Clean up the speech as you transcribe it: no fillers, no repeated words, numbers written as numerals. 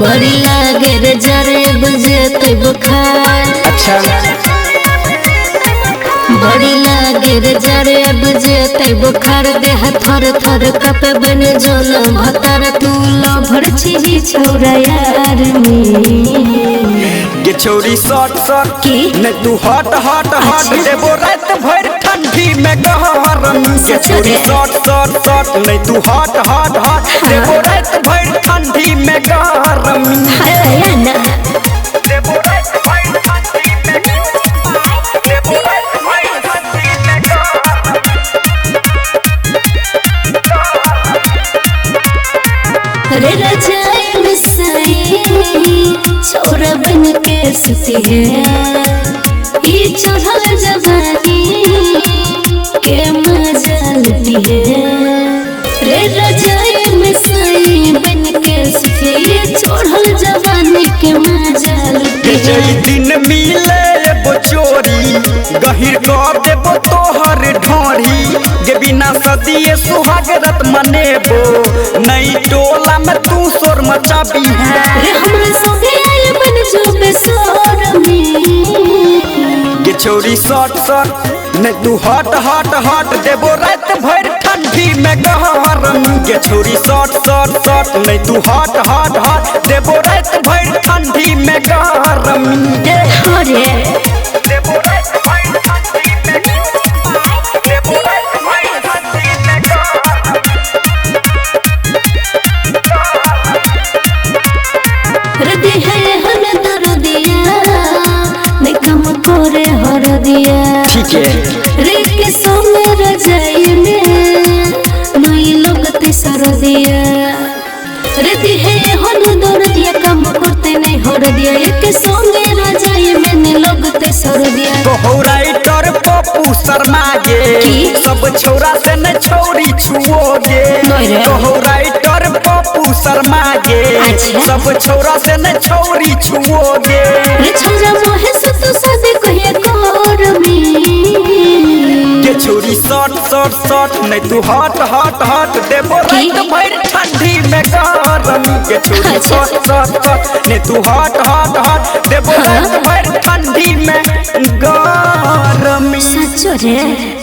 बड़ी लागे रे जरे बजे ते बुखार। अच्छा बड़ी लागे रे जरे बजे ते बुखार देह थर थर कपे बन जोलो भतर तू लो भर छी छोरा यार ये छोरी शॉर्ट शॉर्ट की न तू हॉट हॉट हॉट देबो रात भर ठंडी में गहरम। ये छोरी शॉर्ट शॉर्ट शॉर्ट न तू हॉट हॉट हॉट देबो रात भर ठंडी में गहरम। हया ना देबो रात भर ठंडी में देबो रात भर ठंडी में रे रजाई में सही छोरा बन के सुती है ये चढ़ल जवानी के मजा लुटी है। रे रजाई में सही बन के सुती ये चढ़ल जवानी के मजा लुटी है। जई दिन मिले एगो चोरी गहिर कर देबो तोहर ढोरी गे बिना सदिए सुहागरत मनेबो नई टोला में तू शोर मचाबी है। रे हमरा संगे आए बन जो बेसोर में ये छोरी शॉर्ट शॉर्ट न तू हॉट हॉट हॉट देबो रात भर ठंडी में गहरम। ये छोरी शॉर्ट शॉर्ट शॉर्ट न तू हॉट हॉट हॉट देबो रात भर ठंडी में गहरम। अरे देबो रात भर ठंडी में देबो रात भर ठंडी में गहरम। रदी है हम दर दिया मैं कम करे हर दिया ठीक है रे के सोमे रजाई में नई लगते सर दिया रदी है हम दर दिया कम करते नहीं हर दिया एक सोमे रजाई में नहीं लगते सर दिया। तो राइटर पप्पू शर्मा गे सब छोरा से न छोरी छुओगे। तो राइटर पप्पू शर्मा गे सब छोरा से न छोरी छुओगे। रे छोरा मोहे से तो शादी कहिए कर में ये छोरी शॉर्ट शॉर्ट शॉर्ट न तू हॉट हॉट हॉट देबो रात भर ठंडी में गरम। ये छोरी शॉर्ट शॉर्ट शॉर्ट न तू हॉट हॉट हॉट देबो रात भर ठंडी में गरम। सच रे।